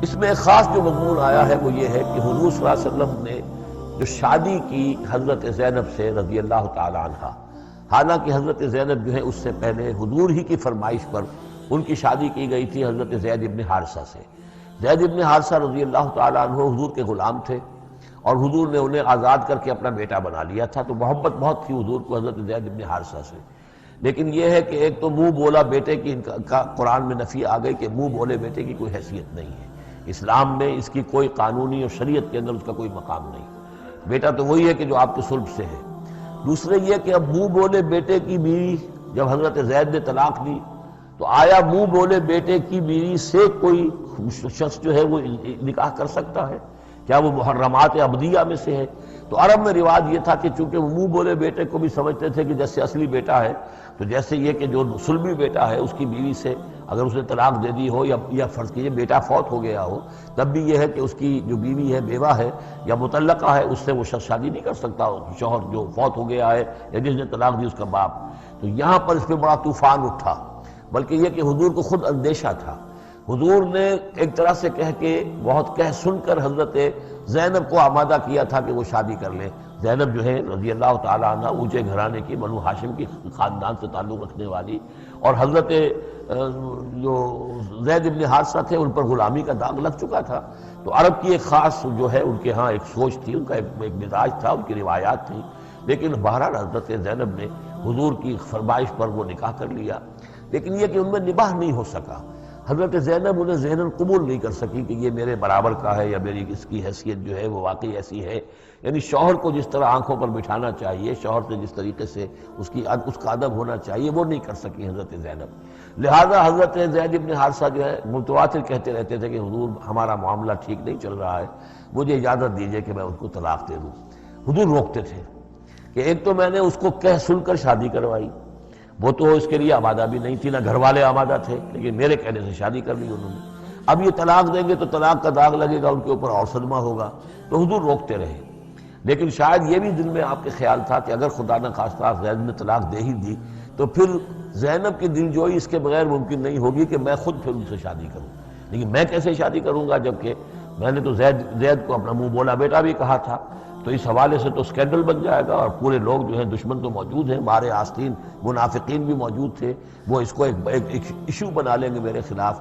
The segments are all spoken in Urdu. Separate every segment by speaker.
Speaker 1: اس میں ایک خاص جو مضمون آیا ہے وہ یہ ہے کہ حضور صلی اللہ علیہ وسلم نے جو شادی کی حضرت زینب سے رضی اللہ تعالی عنہ، حالانکہ حضرت زینب جو ہے اس سے پہلے حضور ہی کی فرمائش پر ان کی شادی کی گئی تھی حضرت زید ابن حارثہ سے۔ زید ابن حارثہ رضی اللہ تعالی عنہ حضور کے غلام تھے اور حضور نے انہیں آزاد کر کے اپنا بیٹا بنا لیا تھا، تو محبت بہت تھی حضور کو حضرت زید ابن حارثہ سے۔ لیکن یہ ہے کہ ایک تو منہ بولا بیٹے کی کا قرآن میں نفی آ گئی کہ منہ بولے بیٹے کی کوئی حیثیت نہیں ہے، اسلام میں اس کی کوئی قانونی اور شریعت کے اندر اس کا کوئی مقام نہیں۔ بیٹا تو وہی ہے کہ جو آپ کے صلب سے ہے۔ دوسرے یہ کہ اب منہ بولے بیٹے کی بیوی جب حضرت زید نے طلاق دی تو آیا منہ بولے بیٹے کی بیوی سے کوئی شخص جو ہے وہ نکاح کر سکتا ہے؟ کیا وہ محرمات عبدیہ میں سے ہے؟ تو عرب میں رواج یہ تھا کہ چونکہ وہ منہ بولے بیٹے کو بھی سمجھتے تھے کہ جیسے اصلی بیٹا ہے، تو جیسے یہ کہ جو صلبی بیٹا ہے اس کی بیوی سے اگر اس نے طلاق دے دی ہو یا فرض کیجئے بیٹا فوت ہو گیا ہو، تب بھی یہ ہے کہ اس کی جو بیوی ہے بیوہ ہے یا مطلقہ ہے اس سے وہ شخص شادی نہیں کر سکتا، شوہر جو فوت ہو گیا ہے یا جس نے طلاق دی اس کا باپ۔ تو یہاں پر اس پہ بڑا طوفان اٹھا، بلکہ یہ کہ حضور کو خود اندیشہ تھا۔ حضور نے ایک طرح سے کہہ کے بہت کہہ سن کر حضرت زینب کو آمادہ کیا تھا کہ وہ شادی کر لیں۔ زینب جو ہے رضی اللہ تعالی عنہ اونچے گھرانے کی، بنو ہاشم کی خاندان سے تعلق رکھنے والی، اور حضرت جو زید ابن حارثہ تھے ان پر غلامی کا داغ لگ چکا تھا۔ تو عرب کی ایک خاص جو ہے ان کے ہاں ایک سوچ تھی، ان کا ایک مزاج تھا، ان کی روایات تھیں۔ لیکن بہرحال حضرت زینب نے حضور کی فرمائش پر وہ نکاح کر لیا، لیکن یہ کہ ان میں نباہ نہیں ہو سکا۔ حضرت زینب انہیں ذہناً قبول نہیں کر سکی کہ یہ میرے برابر کا ہے یا میری اس کی حیثیت جو ہے وہ واقعی ایسی ہے، یعنی شوہر کو جس طرح آنکھوں پر بٹھانا چاہیے، شوہر سے جس طریقے سے اس کا ادب ہونا چاہیے وہ نہیں کر سکی حضرت زینب۔ لہذا حضرت زید ابن حارثہ جو ہے متواتر کہتے رہتے تھے کہ حضور ہمارا معاملہ ٹھیک نہیں چل رہا ہے، مجھے اجازت دیجیے کہ میں اس کو طلاق دے دوں۔ حضور روکتے تھے کہ ایک تو میں نے اس کو کہہ سن کر شادی کروائی، وہ تو اس کے لیے آمادہ بھی نہیں تھی، نہ گھر والے آمادہ تھے، لیکن میرے کہنے سے شادی کر لی انہوں نے۔ اب یہ طلاق دیں گے تو طلاق کا داغ لگے گا ان کے اوپر اور صدمہ ہوگا، تو حضور روکتے رہے۔ لیکن شاید یہ بھی دل میں آپ کے خیال تھا کہ اگر خدا نہ خواستہ زید نے طلاق دے ہی دی تو پھر زینب کی دل جوئی اس کے بغیر ممکن نہیں ہوگی کہ میں خود پھر ان سے شادی کروں، لیکن میں کیسے شادی کروں گا جبکہ میں نے تو زید کو اپنا منہ بولا بیٹا بھی کہا تھا۔ تو اس حوالے سے تو اسکینڈل بن جائے گا، اور پورے لوگ جو ہیں دشمن تو موجود ہیں، مارے آستین منافقین بھی موجود تھے، وہ اس کو ایک ایشو بنا لیں گے میرے خلاف۔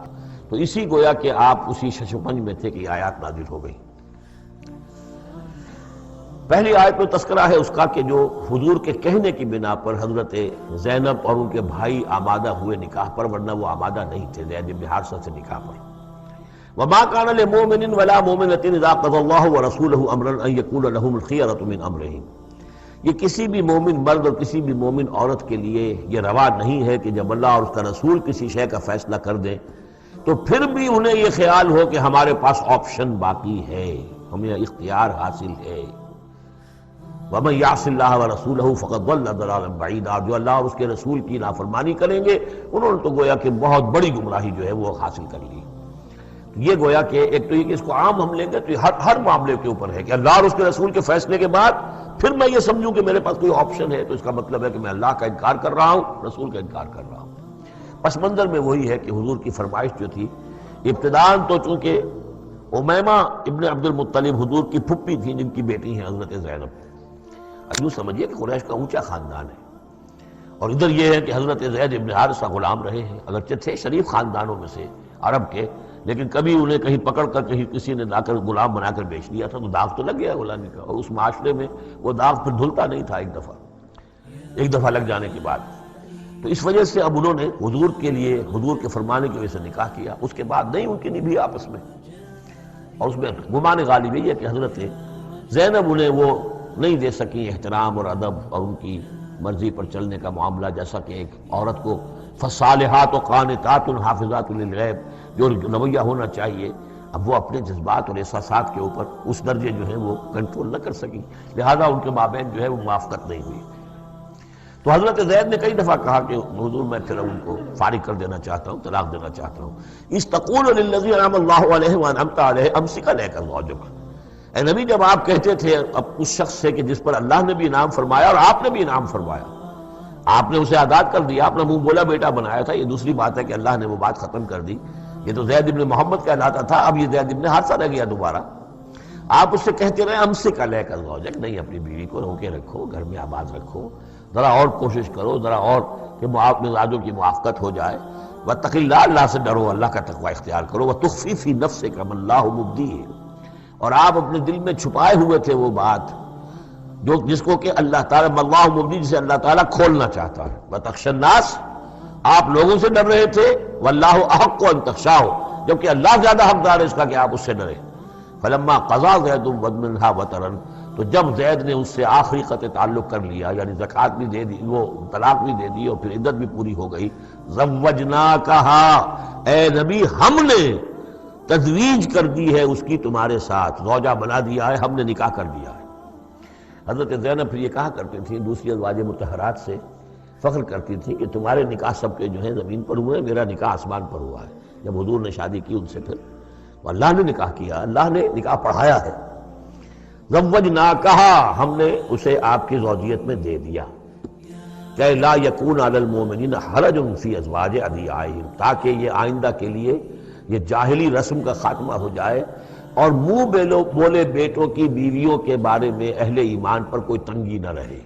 Speaker 1: تو اسی گویا کہ آپ اسی ششپنج میں تھے کہ یہ آیات نازل ہو گئی۔ پہلی آیت میں تذکرہ ہے اس کا کہ جو حضور کے کہنے کی بنا پر حضرت زینب اور ان کے بھائی آمادہ ہوئے نکاح پر، ورنہ وہ آمادہ نہیں تھے زید بن حارثہ سے نکاح پر۔ وما كان لمؤمن ولا مؤمنة اذا قضى الله ورسوله امرا ان يكون لهم الخيرة من امرهم، یہ کسی بھی مومن مرد اور کسی بھی مومن عورت کے لیے یہ روا نہیں ہے کہ جب اللہ اور اس کا رسول کسی شے کا فیصلہ کر دیں تو پھر بھی انہیں یہ خیال ہو کہ ہمارے پاس آپشن باقی ہے، ہمیں اختیار حاصل ہے۔ وَمَن يَعْصِ اللَّهَ وَرَسُولَهُ فَقَدْ ضَلَّ ضَلَالًا بَعِيدًا، جو اللہ اور اس کے رسول کی نافرمانی کریں گے انہوں نے تو گویا کہ بہت بڑی گمراہی جو ہے وہ حاصل کر لی۔ یہ گویا کہ ایک تو یہ کہ اس کو عام ہم لیں گے تو یہ ہر معاملے کے اوپر ہے کہ اللہ اور اس کے رسول کے فیصلے کے بعد پھر میں یہ سمجھوں کہ میرے پاس کوئی آپشن ہے، تو اس کا مطلب ہے کہ میں اللہ کا انکار کر رہا ہوں، رسول کا انکار کر رہا ہوں۔ پس منظر میں وہی ہے کہ حضور کی فرمائش جو تھی ابتداءً تو چونکہ امیمہ ابن عبد المطلب حضور کی پھپھی تھی جن کی بیٹی ہیں حضرت زینب، یوں سمجھیے کہ قریش کا اونچا خاندان ہے، اور ادھر یہ ہے کہ حضرت زید ابن حارثہ غلام رہے ہیں، اگرچہ تھے شریف خاندانوں میں سے عرب کے، لیکن کبھی انہیں کہیں پکڑ کر کہیں کسی نے لا کر غلام بنا کر بیچ دیا تھا تو داغ تو لگ گیا غلامی کا، اور اس معاشرے میں وہ داغ پھر دھلتا نہیں تھا ایک دفعہ لگ جانے کے بعد۔ تو اس وجہ سے اب انہوں نے حضور کے لیے، حضور کے فرمانے کی وجہ سے نکاح کیا، اس کے بعد نہیں ان کی نبھی آپس میں، اور اس میں گمان غالب یہ ہے کہ حضرت زینب انہیں وہ نہیں دے سکی احترام اور ادب اور ان کی مرضی پر چلنے کا معاملہ، جیسا کہ ایک عورت کو فصالحات و قانتات حافظات للغیب جو رویہ ہونا چاہیے، اب وہ اپنے جذبات اور احساسات کے اوپر اس درجے جو ہے وہ کنٹرول نہ کر سکی، لہذا ان کے مابین جو ہے وہ موافقت نہیں ہوئی۔ تو حضرت زید نے کئی دفعہ کہا کہ حضور میں پھر ان کو فارغ کر دینا چاہتا ہوں، طلاق دینا چاہتا ہوں۔ استقول للذی انعم اللہ علیہ وانعمت علیہ امسک علیک زوجک، اے نبی جب آپ کہتے تھے اب اس شخص سے کہ جس پر اللہ نے بھی انعام فرمایا اور آپ نے بھی انعام فرمایا، آپ نے اسے آزاد کر دیا، اپنا منہ بولا بیٹا بنایا تھا، یہ دوسری بات ہے کہ اللہ نے وہ بات ختم کر دی، یہ تو زید ابن محمد کہلاتا تھا، اب یہ زید ابن حارثہ رہ گیا دوبارہ۔ آپ اس سے کہتے رہے امسک علیک زوجک، نہیں اپنی بیوی کو روکے رکھو، گھر میں آباد رکھو، ذرا اور کوشش کرو، ذرا اور کہ مزاجوں کی موافقت ہو جائے۔ واتق اللہ، اللہ سے ڈرو، اللہ کا تقوی اختیار کرو۔ وتخفی فی نفسک ما اللہ مبدیہ، اور آپ اپنے دل میں چھپائے ہوئے تھے وہ بات جس کو کہ اللہ تعالیٰ اللہ مبدی، جسے اللہ تعالیٰ کھولنا چاہتا ہے۔ وتخشى الناس، آپ لوگوں سے ڈر رہے تھے، واللہ احق ان تخشاہ، جبکہ اللہ زیادہ حقدار ہے اس کا کہ آپ اس سے ڈریں۔ فلما قضا زید منہا وطرا، تو جب زید نے اس سے آخری قطع تعلق کر لیا، یعنی زکوٰۃ بھی دے دی، وہ طلاق بھی دے دی اور پھر عدت بھی پوری ہو گئی، زوجناکہا، اے نبی ہم نے تزویج کر دی ہے اس کی تمہارے ساتھ، زوجہ بنا دیا ہے، ہم نے نکاح کر دیا ہے۔ حضرت زینب پھر یہ کہا کرتی تھی دوسری ازواج مطہرات سے، فخر کرتی تھی کہ تمہارے نکاح سب کے جو ہیں زمین پر ہوئے ہیں، میرا نکاح آسمان پر ہوا ہے۔ جب حضور نے شادی کی ان سے، پھر اللہ نے نکاح کیا، اللہ نے نکاح پڑھایا ہے۔ زوجناکہا، ہم نے اسے آپ کی زوجیت میں دے دیا، کہ لا یکون علی المؤمنین حرج فی ازواج ادعیائہم، تاکہ یہ آئندہ کے لیے یہ جاہلی رسم کا خاتمہ ہو جائے اور منہ بولے بیٹوں کی بیویوں کے بارے میں اہل ایمان پر کوئی تنگی نہ رہے۔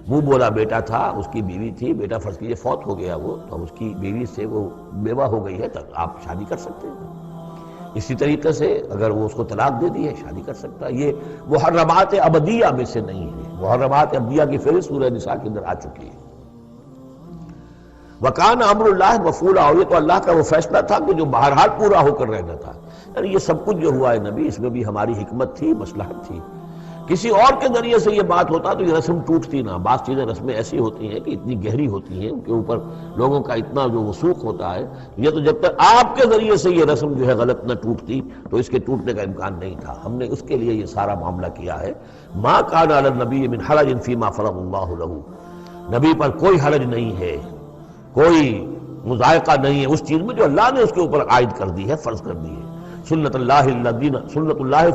Speaker 1: منہ بولا بیٹا تھا، اس کی بیوی تھی، بیٹا فرض کیجیے فوت ہو گیا وہ، تو اس کی بیوی سے وہ بیوہ ہو گئی ہے، تک آپ شادی کر سکتے ہیں۔ اسی طریقے سے اگر وہ اس کو طلاق دے دی ہے، شادی کر سکتا ہے۔ یہ محرمات ابدیہ میں سے نہیں ہے، محرمات ابدیہ کی فہرست سورہ نساء کے اندر آ چکی ہے۔ وَكَانَ أَمْرُ اللَّهِ مَفْعُولًا، اور یہ تو اللہ کا وہ فیصلہ تھا کہ جو بہرحال پورا ہو کر رہنا تھا۔ یعنی یہ سب کچھ جو ہوا ہے نبی، اس میں بھی ہماری حکمت تھی، مصلحت تھی۔ کسی اور کے ذریعے سے یہ بات ہوتا تو یہ رسم ٹوٹتی نہ۔ بعض چیزیں رسمیں ایسی ہوتی ہیں کہ اتنی گہری ہوتی ہیں، ان کے اوپر لوگوں کا اتنا جو وثوق ہوتا ہے، یہ تو جب تک آپ کے ذریعے سے یہ رسم جو ہے غلط نہ ٹوٹتی تو اس کے ٹوٹنے کا امکان نہیں تھا۔ ہم نے اس کے لیے یہ سارا معاملہ کیا ہے۔ ما کان علی النبی من حرج فیما فرض اللہ لہ، نبی پر کوئی حرج نہیں ہے، کوئی مضائقہ نہیں ہے اس چیز میں جو اللہ نے اس کے اوپر عائد کر دی ہے، فرض کر دی ہے۔ سنت اللہ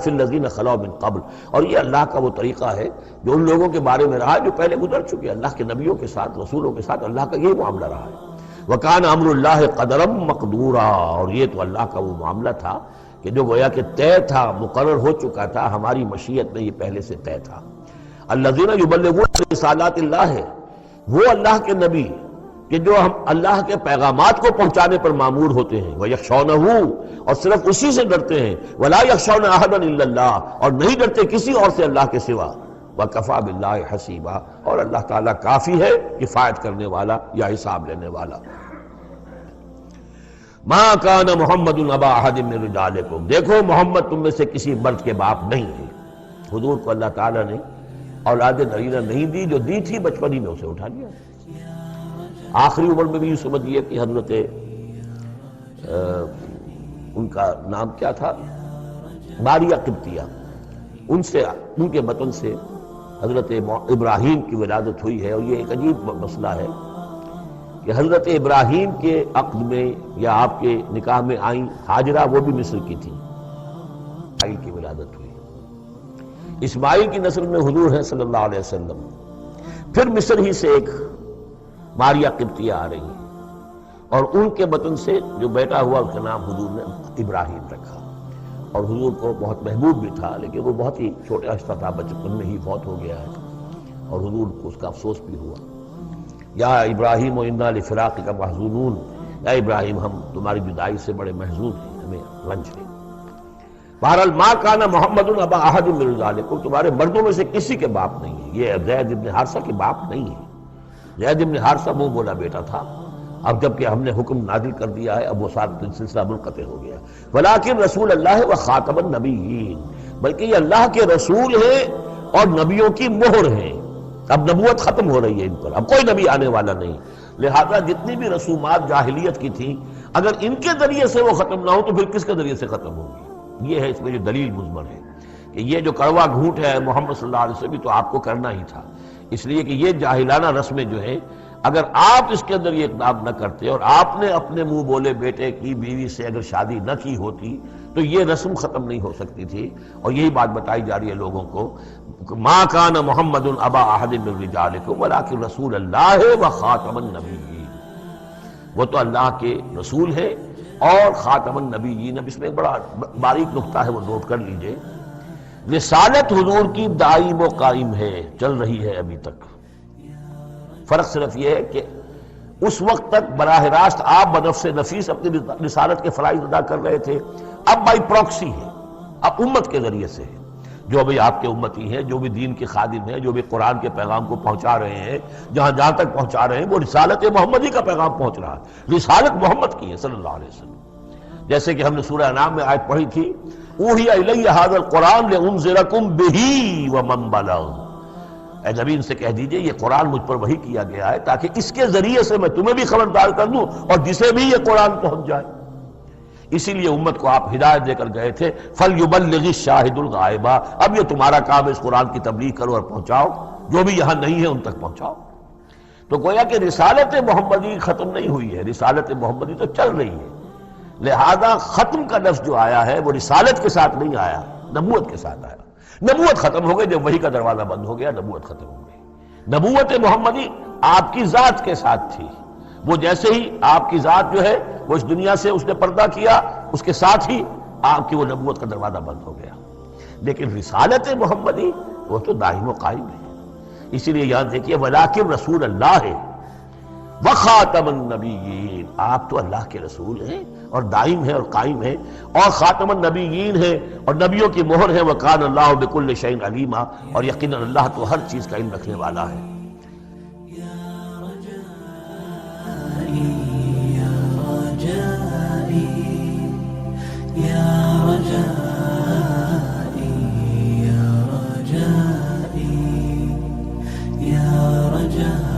Speaker 1: فی الذین خلوا من قبل، اور یہ اللہ کا وہ طریقہ ہے جو ان لوگوں کے بارے میں رہا جو پہلے گزر چکے، اللہ کے نبیوں کے ساتھ، رسولوں کے ساتھ اللہ کا یہی معاملہ رہا ہے۔ وَكَانَ أَمْرُ اللَّهِ قَدَرًا مَقْدُورًا، اور یہ تو اللہ کا وہ معاملہ تھا کہ جو گویا کہ طے تھا، مقرر ہو چکا تھا، ہماری مشیت میں یہ پہلے سے طے تھا۔ الَّذِينَ يُبَلِّغُونَ رِسَالَاتِ اللَّهِ، وہ اللہ کے نبی کہ جو ہم اللہ کے پیغامات کو پہنچانے پر مامور ہوتے ہیں، وَيَخْشَوْنَهُ، اور صرف اسی سے ڈرتے ہیں، وَلَا يَخْشَوْنَ أَحَدًا إِلَّا اللَّهَ، اور نہیں ڈرتے کسی اور سے اللہ کے سوا، وَكَفَى بِاللَّهِ حَسِيبًا، اور اللہ تعالیٰ کافی ہے کفایت کرنے والا یا حساب لینے والا۔ مَا كَانَ مُحَمَّدٌ أَبَا أَحَدٍ مِّن رِجَالِكُمْ، دیکھو محمد تم میں سے کسی مرد کے باپ نہیں ہے۔ حضور کو اللہ تعالیٰ نے اولاد نرینہ نہیں دی، جو دی تھی بچپن ہی میں اسے اٹھا لیا۔ آخری عمر میں بھی یہ سمجھیے کہ حضرت ان کا نام کیا تھا، ماریہ قبطیہ، ان کے بطن سے حضرت ابراہیم کی ولادت ہوئی ہے۔ اور یہ ایک عجیب مسئلہ ہے کہ حضرت ابراہیم کے عقد میں یا آپ کے نکاح میں آئیں ہاجرہ، وہ بھی مصر کی تھی، اسماعیل کی ولادت ہوئی۔ اسماعیل کی نسل میں حضور ہیں صلی اللہ علیہ وسلم، پھر مصر ہی سے ایک ماریہ قبطیہ آ رہی ہیں، اور ان کے بطن سے جو بیٹا ہوا اس کا نام حضور نے ابراہیم رکھا۔ اور حضور کو بہت محبوب بھی تھا، لیکن وہ بہت ہی چھوٹا ہستا تھا، بچپن میں ہی فوت ہو گیا ہے، اور حضور کو اس کا افسوس بھی ہوا۔ یا ابراہیم انا لفراقک محزونون، یا ابراہیم ہم تمہاری جدائی سے بڑے محزون ہیں، ہمیں رنج ہے۔ بہرحال ما کان محمد ابا احد من رجالکم، تمہارے مردوں میں سے کسی کے باپ نہیں ہے۔ یہ زید ابن حارثہ کے باپ نہیں ہے۔ زید ابن حارثہ منہ بولا بیٹا تھا، اب جب کہ ہم نے حکم نازل کر دیا ہے، اب وہ سارا سلسلہ منقطع ہو گیا۔ ولیکن رسول اللہ و خاتم النبیین، بلکہ یہ اللہ کے رسول ہیں اور نبیوں کی مہر ہیں۔ اب نبوت ختم ہو رہی ہے ان پر، اب کوئی نبی آنے والا نہیں، لہذا جتنی بھی رسومات جاہلیت کی تھیں اگر ان کے ذریعے سے وہ ختم نہ ہو تو پھر کس کے ذریعے سے ختم ہوگی؟ یہ ہے اس میں جو دلیل مضمر ہے کہ یہ جو کڑوا گھونٹ ہے محمد صلی اللہ علیہ وسلم بھی تو آپ کو کرنا ہی تھا، اس لیے کہ یہ جاہلانہ رسمیں جو ہیں اگر آپ اس کے اندر یہ اقدام نہ کرتے اور آپ نے اپنے منہ بولے بیٹے کی بیوی سے اگر شادی نہ کی ہوتی تو یہ رسم ختم نہیں ہو سکتی تھی۔ اور یہی بات بتائی جا رہی ہے لوگوں کو، ما کان محمد ابا احد من رجالکم ولکن رسول اللہ و خاتم النبیین، وہ تو اللہ کے رسول ہیں اور خاتم النبیین. اب اس میں ایک بڑا باریک نقطہ ہے، وہ نوٹ کر لیجئے. رسالت حضور کی دائم و قائم ہے، چل رہی ہے ابھی تک. فرق صرف یہ ہے کہ اس وقت تک براہ راست آپ بنفس نفیس اپنی رسالت کے فرائض ادا کر رہے تھے، اب بائی پروکسی ہے، اب امت کے ذریعے سے ہے. جو بھی آپ کے امتی ہیں، جو بھی دین کے خادم ہیں، جو بھی قرآن کے پیغام کو پہنچا رہے ہیں، جہاں جہاں تک پہنچا رہے ہیں، وہ رسالت محمدی کا پیغام پہنچ رہا ہے. رسالت محمد کی ہے صلی اللہ علیہ وسلم. جیسے کہ ہم نے سورہ انعام میں آیت پڑھی تھی، اوحی الی ھذا القرآن لانذرکم بہ ومن بلغ. اے نبی ان سے کہہ دیجئے یہ قرآن مجھ پر وحی کیا گیا ہے تاکہ اس کے ذریعے سے میں تمہیں بھی خبردار کر دوں اور جسے بھی یہ قرآن پہنچ جائے. اسی لیے امت کو آپ ہدایت دے کر گئے تھے، فَلْيُبَلِّغِ الشَّاهِدُ الْغَائِبَ. اب یہ تمہارا کام ہے، اس قرآن کی تبلیغ کرو اور پہنچاؤ، جو بھی یہاں نہیں ہے ان تک پہنچاؤ. تو گویا کہ رسالت محمدی ختم نہیں ہوئی ہے، رسالت محمدی تو چل رہی ہے. لہذا ختم کا لفظ جو آیا ہے وہ رسالت کے ساتھ نہیں آیا، نبوت کے ساتھ آیا. نبوت ختم ہو گئی جب وحی کا دروازہ بند ہو گیا، نبوت ختم ہو گئی. نبوت محمدی آپ کی ذات کے ساتھ تھی. وہ جیسے ہی آپ کی ذات جو ہے وہ اس دنیا سے اس نے پردہ کیا، اس کے ساتھ ہی آپ کی وہ نبوت کا دروازہ بند ہو گیا. لیکن رسالت محمدی وہ تو دائم و قائم ہے. اسی لیے یاد دیکھیے وَلَٰكِن رسول اللہ ہے وَخَاتَمَ النَّبِيِّينَ. آپ تو اللہ کے رسول ہیں اور دائم ہے اور قائم ہے، اور خاتم النبیین ہے اور نبیوں کی مہر ہے. وَكَانَ اللَّهُ بِكُلِّ شَيْءٍ عَلِيمًا. اور یقیناً اللہ تو ہر چیز کا علم رکھنے والا ہے.
Speaker 2: يا رجائي